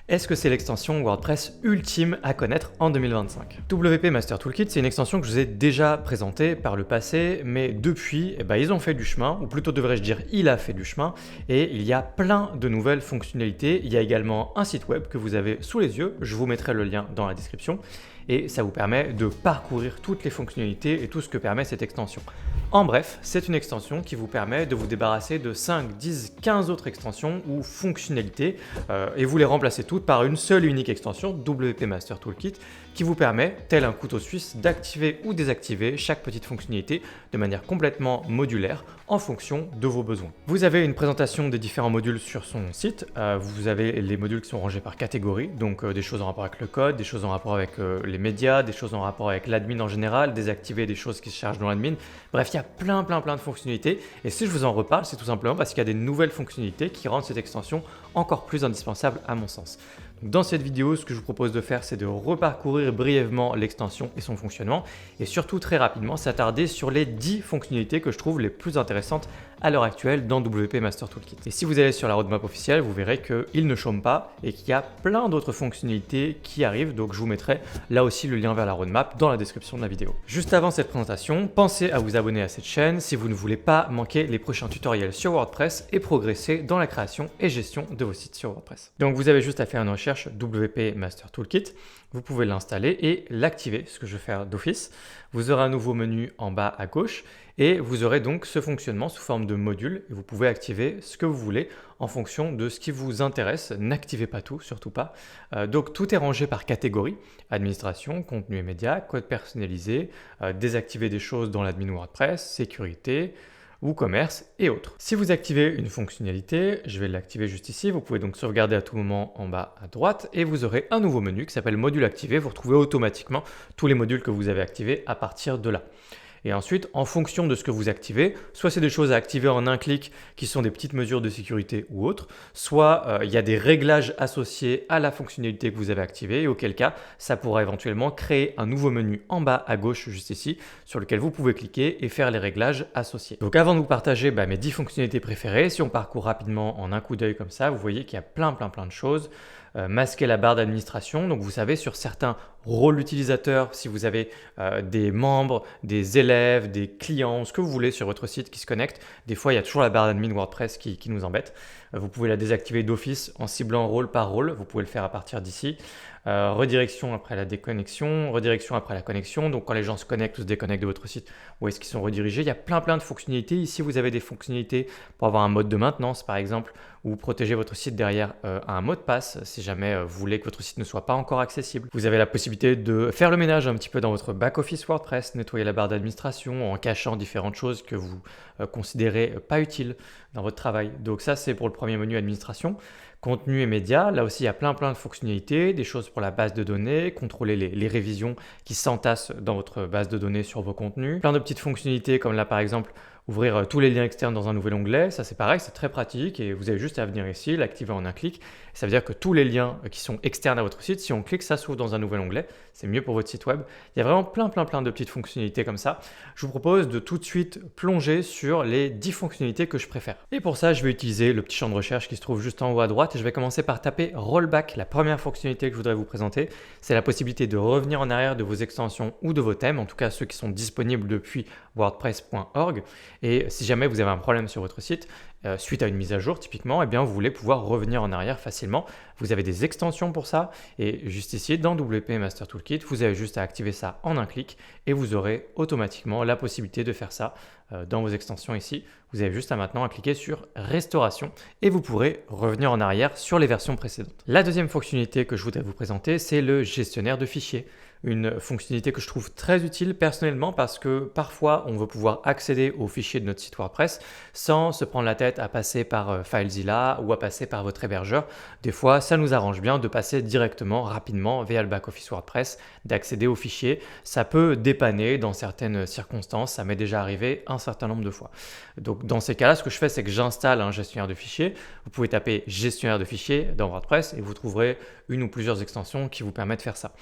Est-ce que c'est l'extension WordPress ultime à connaître en 2025? WP Master Toolkit, c'est une extension que je vous ai déjà présentée par le passé, mais depuis, ils ont fait du chemin, ou plutôt devrais-je dire, il a fait du chemin, et il y a plein de nouvelles fonctionnalités. Il y a également un site web que vous avez sous les yeux, je vous mettrai le lien dans la description, et ça vous permet de parcourir toutes les fonctionnalités et tout ce que permet cette extension. En bref, c'est une extension qui vous permet de vous débarrasser de 5, 10, 15 autres extensions ou fonctionnalités et vous les remplacez toutes par une seule et unique extension, WP Master Toolkit, qui vous permet, tel un couteau suisse, d'activer ou désactiver chaque petite fonctionnalité de manière complètement modulaire en fonction de vos besoins. Vous avez une présentation des différents modules sur son site. Vous avez les modules qui sont rangés par catégorie, donc des choses en rapport avec le code, des choses en rapport avec les médias, des choses en rapport avec l'admin en général, désactiver des choses qui se chargent dans l'admin. Bref, il y a plein de fonctionnalités. Et si je vous en reparle, c'est tout simplement parce qu'il y a des nouvelles fonctionnalités qui rendent cette extension encore plus indispensable à mon sens. Donc dans cette vidéo, ce que je vous propose de faire, c'est de reparcourir brièvement l'extension et son fonctionnement et surtout très rapidement s'attarder sur les 10 fonctionnalités que je trouve les plus intéressantes à l'heure actuelle dans WP Master Toolkit. Et si vous allez sur la roadmap officielle, vous verrez qu'il ne chôme pas et qu'il y a plein d'autres fonctionnalités qui arrivent, donc je vous mettrai là aussi le lien vers la roadmap dans la description de la vidéo. Juste avant cette présentation, pensez à vous abonner à cette chaîne si vous ne voulez pas manquer les prochains tutoriels sur WordPress et progresser dans la création et gestion de vos sites sur WordPress. Donc vous avez juste à faire une recherche WP Master Toolkit, vous pouvez l'installer et l'activer, ce que je vais faire d'office. Vous aurez un nouveau menu en bas à gauche et vous aurez donc ce fonctionnement sous forme de module et vous pouvez activer ce que vous voulez en fonction de ce qui vous intéresse. N'activez pas tout, surtout pas. Donc tout est rangé par catégorie, administration, contenu et médias, code personnalisé, désactiver des choses dans l'admin WordPress, sécurité, WooCommerce et autres. Si vous activez une fonctionnalité, je vais l'activer juste ici, vous pouvez donc sauvegarder à tout moment en bas à droite et vous aurez un nouveau menu qui s'appelle module activé. Vous retrouvez automatiquement tous les modules que vous avez activés à partir de là. Et ensuite, en fonction de ce que vous activez, soit c'est des choses à activer en un clic qui sont des petites mesures de sécurité ou autres, soit il y a des réglages associés à la fonctionnalité que vous avez activée et auquel cas, ça pourra éventuellement créer un nouveau menu en bas à gauche juste ici sur lequel vous pouvez cliquer et faire les réglages associés. Donc avant de vous partager mes 10 fonctionnalités préférées, si on parcourt rapidement en un coup d'œil comme ça, vous voyez qu'il y a plein de choses. Masquer la barre d'administration, donc vous savez sur certains rôles utilisateurs, si vous avez des membres, des élèves, des clients, ce que vous voulez sur votre site qui se connectent, des fois il y a toujours la barre d'admin WordPress qui nous embête. Vous pouvez la désactiver d'office en ciblant rôle par rôle, vous pouvez le faire à partir d'ici. Redirection après la déconnexion, redirection après la connexion, donc quand les gens se connectent ou se déconnectent de votre site, où est-ce qu'ils sont redirigés? Il y a plein de fonctionnalités. Ici vous avez des fonctionnalités pour avoir un mode de maintenance par exemple, ou protéger votre site derrière un mot de passe si jamais vous voulez que votre site ne soit pas encore accessible. Vous avez la possibilité de faire le ménage un petit peu dans votre back-office WordPress, nettoyer la barre d'administration en cachant différentes choses que vous considérez pas utiles dans votre travail. Donc ça c'est pour le premier menu administration. Contenu et médias, là aussi il y a plein de fonctionnalités, des choses pour la base de données, contrôler les révisions qui s'entassent dans votre base de données sur vos contenus. Plein de petites fonctionnalités comme là par exemple ouvrir tous les liens externes dans un nouvel onglet, ça c'est pareil, c'est très pratique et vous avez juste à venir ici, l'activer en un clic. Ça veut dire que tous les liens qui sont externes à votre site, si on clique, ça s'ouvre dans un nouvel onglet, c'est mieux pour votre site web. Il y a vraiment plein de petites fonctionnalités comme ça. Je vous propose de tout de suite plonger sur les 10 fonctionnalités que je préfère. Et pour ça, je vais utiliser le petit champ de recherche qui se trouve juste en haut à droite et je vais commencer par taper Rollback. La première fonctionnalité que je voudrais vous présenter, c'est la possibilité de revenir en arrière de vos extensions ou de vos thèmes, en tout cas ceux qui sont disponibles depuis wordpress.org. Et si jamais vous avez un problème sur votre site, suite à une mise à jour typiquement, vous voulez pouvoir revenir en arrière facilement. Vous avez des extensions pour ça et juste ici dans WP Master Toolkit, vous avez juste à activer ça en un clic et vous aurez automatiquement la possibilité de faire ça dans vos extensions ici. Vous avez juste à maintenant à cliquer sur Restauration et vous pourrez revenir en arrière sur les versions précédentes. La deuxième fonctionnalité que je voudrais vous présenter, c'est le gestionnaire de fichiers. Une fonctionnalité que je trouve très utile personnellement parce que parfois on veut pouvoir accéder aux fichiers de notre site WordPress sans se prendre la tête à passer par FileZilla ou à passer par votre hébergeur. Des fois, ça nous arrange bien de passer directement, rapidement via le back-office WordPress, d'accéder aux fichiers. Ça peut dépanner dans certaines circonstances, ça m'est déjà arrivé un certain nombre de fois. Donc dans ces cas-là, ce que je fais, c'est que j'installe un gestionnaire de fichiers. Vous pouvez taper gestionnaire de fichiers dans WordPress et vous trouverez une ou plusieurs extensions qui vous permettent de faire ça.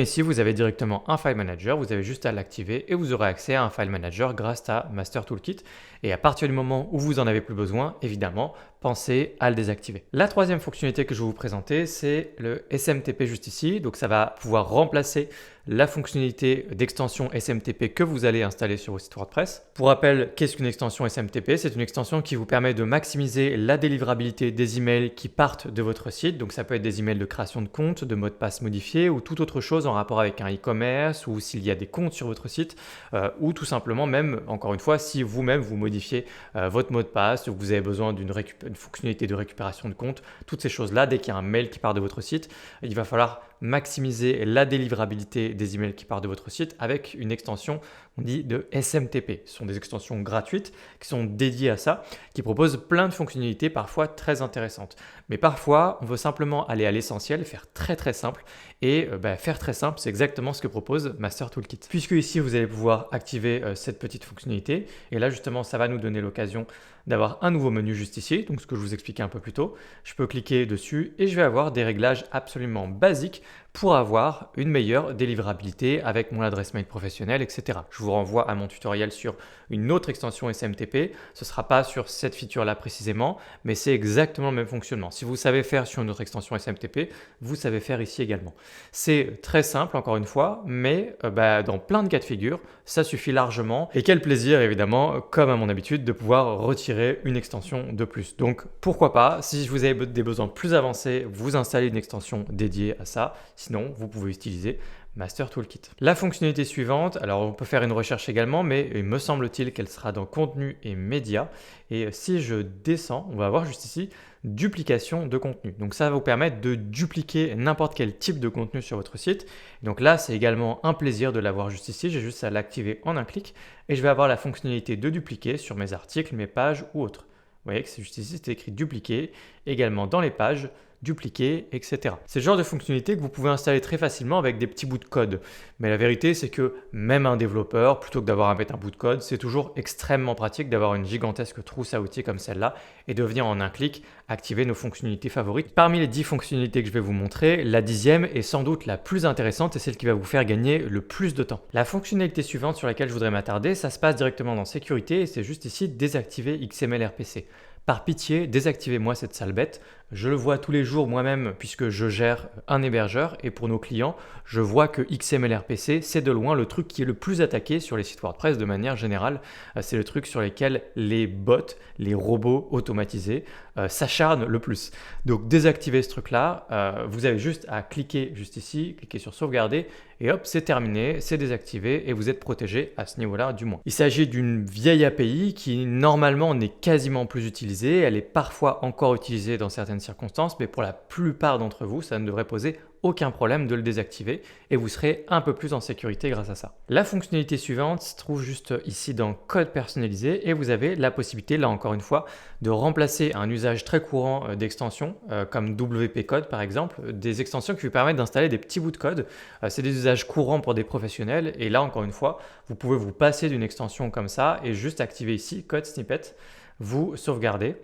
Ici, vous avez directement un file manager, vous avez juste à l'activer et vous aurez accès à un file manager grâce à Master Toolkit. Et à partir du moment où vous en avez plus besoin, évidemment, pensez à le désactiver. La troisième fonctionnalité que je vais vous présenter, c'est le SMTP juste ici. Donc ça va pouvoir remplacer la fonctionnalité d'extension SMTP que vous allez installer sur vos sites WordPress. Pour rappel, qu'est-ce qu'une extension SMTP? C'est une extension qui vous permet de maximiser la délivrabilité des emails qui partent de votre site. Donc ça peut être des emails de création de compte, de mots de passe modifiés ou toute autre chose en rapport avec un e-commerce ou s'il y a des comptes sur votre site ou tout simplement même, encore une fois, si vous-même vous modifiez votre mot de passe ou que vous avez besoin d'une fonctionnalité de récupération de compte, toutes ces choses-là, dès qu'il y a un mail qui part de votre site, il va falloir maximiser la délivrabilité des emails qui partent de votre site avec une extension, on dit, de SMTP. Ce sont des extensions gratuites qui sont dédiées à ça, qui proposent plein de fonctionnalités parfois très intéressantes. Mais parfois, on veut simplement aller à l'essentiel, faire très très simple. Et faire très simple, c'est exactement ce que propose Master Toolkit. Puisque ici, vous allez pouvoir activer cette petite fonctionnalité. Et là, justement, ça va nous donner l'occasion d'avoir un nouveau menu juste ici, donc ce que je vous expliquais un peu plus tôt. Je peux cliquer dessus et je vais avoir des réglages absolument basiques pour avoir une meilleure délivrabilité avec mon adresse mail professionnelle, etc. Je vous renvoie à mon tutoriel sur une autre extension SMTP. Ce ne sera pas sur cette feature-là précisément, mais c'est exactement le même fonctionnement. Si vous savez faire sur une autre extension SMTP, vous savez faire ici également. C'est très simple, encore une fois, mais dans plein de cas de figure, ça suffit largement. Et quel plaisir, évidemment, comme à mon habitude, de pouvoir retirer une extension de plus. Donc, pourquoi pas, si vous avez des besoins plus avancés, vous installez une extension dédiée à ça. Sinon, vous pouvez utiliser Master Toolkit. La fonctionnalité suivante, alors on peut faire une recherche également, mais il me semble-t-il qu'elle sera dans contenu et médias. Et si je descends, on va voir juste ici duplication de contenu. Donc ça va vous permettre de dupliquer n'importe quel type de contenu sur votre site. Donc là, c'est également un plaisir de l'avoir juste ici. J'ai juste à l'activer en un clic et je vais avoir la fonctionnalité de dupliquer sur mes articles, mes pages ou autres. Vous voyez que c'est juste ici, c'est écrit dupliquer, également dans les pages, dupliquer, etc. C'est le genre de fonctionnalité que vous pouvez installer très facilement avec des petits bouts de code. Mais la vérité, c'est que même un développeur, plutôt que d'avoir à mettre un bout de code, c'est toujours extrêmement pratique d'avoir une gigantesque trousse à outils comme celle-là et de venir en un clic activer nos fonctionnalités favorites. Parmi les 10 fonctionnalités que je vais vous montrer, la 10e est sans doute la plus intéressante et celle qui va vous faire gagner le plus de temps. La fonctionnalité suivante sur laquelle je voudrais m'attarder, ça se passe directement dans sécurité et c'est juste ici désactiver XML RPC. Par pitié, désactivez-moi cette sale bête. Je le vois tous les jours moi-même puisque je gère un hébergeur et pour nos clients, je vois que XML RPC, c'est de loin le truc qui est le plus attaqué sur les sites WordPress de manière générale. C'est le truc sur lequel les bots, les robots automatisés s'acharnent le plus. Donc désactiver ce truc-là, vous avez juste à cliquer juste ici, cliquer sur sauvegarder et hop, c'est terminé, c'est désactivé et vous êtes protégé à ce niveau-là du moins. Il s'agit d'une vieille API qui normalement n'est quasiment plus utilisée. Elle est parfois encore utilisée dans certaines circonstances, mais pour la plupart d'entre vous, ça ne devrait poser aucun problème de le désactiver et vous serez un peu plus en sécurité grâce à ça. La fonctionnalité suivante se trouve juste ici dans code personnalisé et vous avez la possibilité, là encore une fois, de remplacer un usage très courant d'extensions comme WP Code par exemple, des extensions qui vous permettent d'installer des petits bouts de code. C'est des usages courants pour des professionnels et là encore une fois, vous pouvez vous passer d'une extension comme ça et juste activer ici Code Snippet, vous sauvegardez.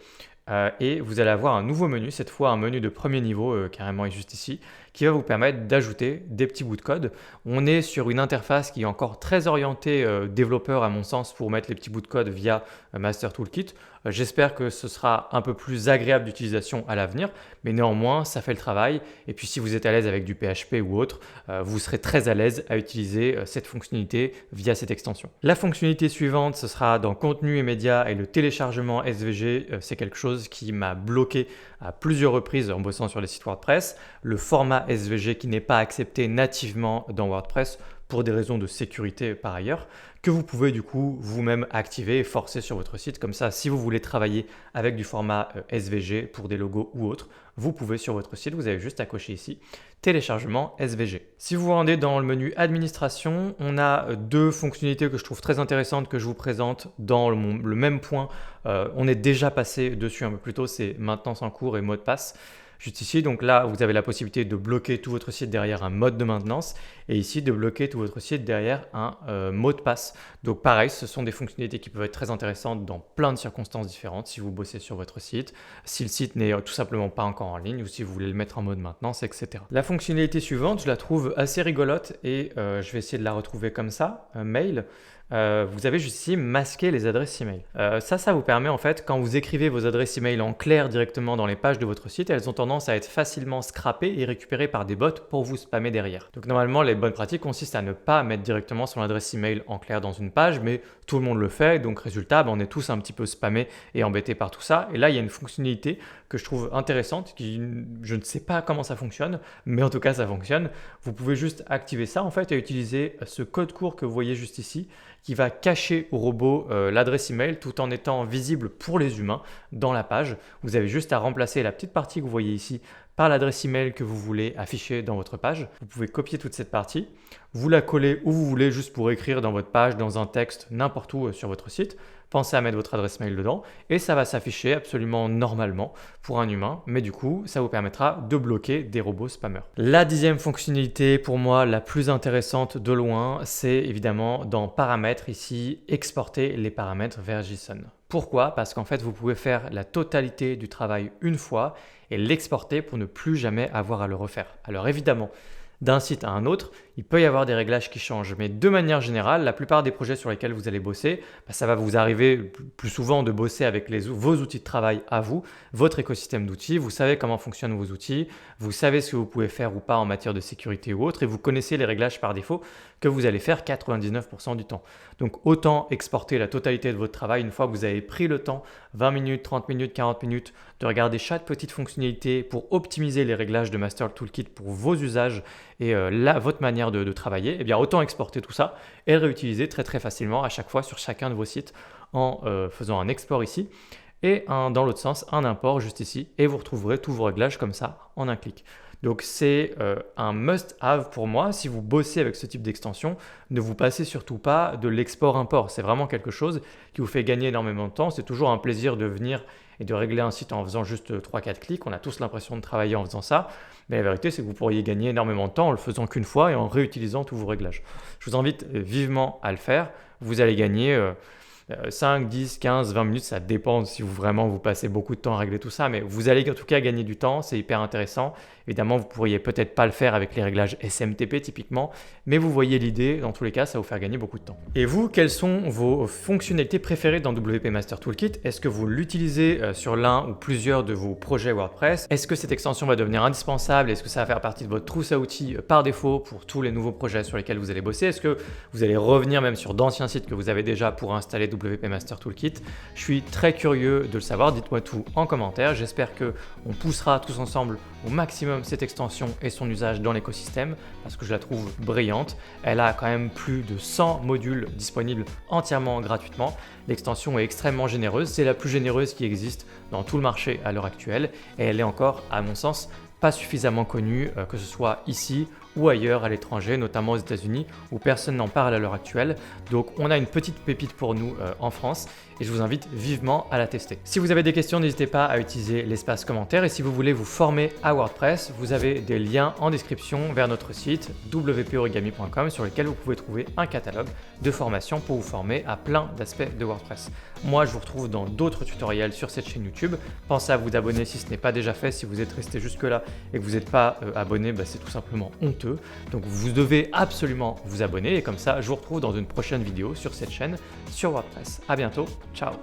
Et vous allez avoir un nouveau menu, cette fois un menu de premier niveau, carrément juste ici, qui va vous permettre d'ajouter des petits bouts de code. On est sur une interface qui est encore très orientée développeur à mon sens pour mettre les petits bouts de code via Master Toolkit. J'espère que ce sera un peu plus agréable d'utilisation à l'avenir, mais néanmoins ça fait le travail. Et puis si vous êtes à l'aise avec du PHP ou autre, vous serez très à l'aise à utiliser cette fonctionnalité via cette extension. La fonctionnalité suivante, ce sera dans contenu et médias et le téléchargement SVG. C'est quelque chose qui m'a bloqué à plusieurs reprises en bossant sur les sites WordPress. Le format SVG qui n'est pas accepté nativement dans WordPress pour des raisons de sécurité par ailleurs, que vous pouvez du coup vous-même activer et forcer sur votre site. Comme ça, si vous voulez travailler avec du format SVG pour des logos ou autres, vous pouvez sur votre site, vous avez juste à cocher ici téléchargement SVG. Si vous vous rendez dans le menu administration, on a deux fonctionnalités que je trouve très intéressantes que je vous présente dans le même point. On est déjà passé dessus un peu plus tôt, c'est maintenance en cours et mot de passe. Juste ici, donc là, vous avez la possibilité de bloquer tout votre site derrière un mode de maintenance et ici de bloquer tout votre site derrière un mot de passe. Donc pareil, ce sont des fonctionnalités qui peuvent être très intéressantes dans plein de circonstances différentes si vous bossez sur votre site, si le site n'est tout simplement pas encore en ligne ou si vous voulez le mettre en mode maintenance, etc. La fonctionnalité suivante, je la trouve assez rigolote et je vais essayer de la retrouver comme ça, mail. vous avez juste ici masqué les adresses email. Ça vous permet en fait, quand vous écrivez vos adresses email en clair directement dans les pages de votre site, elles ont tendance à être facilement scrappées et récupérées par des bots pour vous spammer derrière. Donc normalement, les bonnes pratiques consistent à ne pas mettre directement son adresse email en clair dans une page, mais tout le monde le fait, donc résultat, on est tous un petit peu spammés et embêtés par tout ça. Et là, il y a une fonctionnalité que je trouve intéressante, je ne sais pas comment ça fonctionne, mais en tout cas ça fonctionne. Vous pouvez juste activer ça en fait et utiliser ce code court que vous voyez juste ici, qui va cacher au robot l'adresse email tout en étant visible pour les humains dans la page. Vous avez juste à remplacer la petite partie que vous voyez ici par l'adresse email que vous voulez afficher dans votre page. Vous pouvez copier toute cette partie, vous la coller où vous voulez juste pour écrire dans votre page, dans un texte, n'importe où sur votre site. Pensez à mettre votre adresse mail dedans et ça va s'afficher absolument normalement pour un humain, mais du coup, ça vous permettra de bloquer des robots spammers. La 10e fonctionnalité, pour moi, la plus intéressante de loin, c'est évidemment dans Paramètres ici, exporter les paramètres vers JSON. Pourquoi? Parce qu'en fait, vous pouvez faire la totalité du travail une fois et l'exporter pour ne plus jamais avoir à le refaire. Alors évidemment, d'un site à un autre, il peut y avoir des réglages qui changent. Mais de manière générale, la plupart des projets sur lesquels vous allez bosser, ça va vous arriver plus souvent de bosser avec vos outils de travail à vous, votre écosystème d'outils. Vous savez comment fonctionnent vos outils, vous savez ce que vous pouvez faire ou pas en matière de sécurité ou autre, et vous connaissez les réglages par défaut que vous allez faire 99% du temps. Donc autant exporter la totalité de votre travail une fois que vous avez pris le temps, 20 minutes, 30 minutes, 40 minutes, de regarder chaque petite fonctionnalité pour optimiser les réglages de Master Toolkit pour vos usages et votre manière de travailler, eh bien autant exporter tout ça et le réutiliser très très facilement à chaque fois sur chacun de vos sites en faisant un export ici et dans l'autre sens un import juste ici et vous retrouverez tous vos réglages comme ça en un clic. Donc c'est un must-have pour moi. Si vous bossez avec ce type d'extension, ne vous passez surtout pas de l'export-import. C'est vraiment quelque chose qui vous fait gagner énormément de temps. C'est toujours un plaisir de venir et de régler un site en faisant juste 3-4 clics. On a tous l'impression de travailler en faisant ça. Mais la vérité, c'est que vous pourriez gagner énormément de temps en le faisant qu'une fois et en réutilisant tous vos réglages. Je vous invite vivement à le faire. Vous allez gagner 5, 10, 15, 20 minutes, ça dépend si vous passez beaucoup de temps à régler tout ça, mais vous allez en tout cas gagner du temps, c'est hyper intéressant. Évidemment, vous pourriez peut-être pas le faire avec les réglages SMTP typiquement, mais vous voyez l'idée, dans tous les cas, ça va vous faire gagner beaucoup de temps. Et vous, quelles sont vos fonctionnalités préférées dans WP Master Toolkit? Est-ce que vous l'utilisez sur l'un ou plusieurs de vos projets WordPress? Est-ce que cette extension va devenir indispensable? Est-ce que ça va faire partie de votre trousse à outils par défaut pour tous les nouveaux projets sur lesquels vous allez bosser? Est-ce que vous allez revenir même sur d'anciens sites que vous avez déjà pour installer WP Master Toolkit? Je suis très curieux de le savoir, dites-moi tout en commentaire. J'espère qu'on poussera tous ensemble au maximum cette extension et son usage dans l'écosystème parce que je la trouve brillante. Elle a quand même plus de 100 modules disponibles entièrement gratuitement. L'extension est extrêmement généreuse, c'est la plus généreuse qui existe dans tout le marché à l'heure actuelle et elle est encore, à mon sens, pas suffisamment connue, que ce soit ici ou ailleurs à l'étranger, notamment aux États-Unis où personne n'en parle à l'heure actuelle. Donc on a une petite pépite pour nous en France et je vous invite vivement à la tester. Si vous avez des questions, n'hésitez pas à utiliser l'espace commentaire et si vous voulez vous former à WordPress, vous avez des liens en description vers notre site wporigami.com sur lequel vous pouvez trouver un catalogue de formations pour vous former à plein d'aspects de WordPress. Moi, je vous retrouve dans d'autres tutoriels sur cette chaîne YouTube. Pensez à vous abonner si ce n'est pas déjà fait. Si vous êtes resté jusque-là et que vous n'êtes pas abonné, c'est tout simplement honteux. Donc vous devez absolument vous abonner et comme ça, je vous retrouve dans une prochaine vidéo sur cette chaîne sur WordPress. À bientôt, ciao!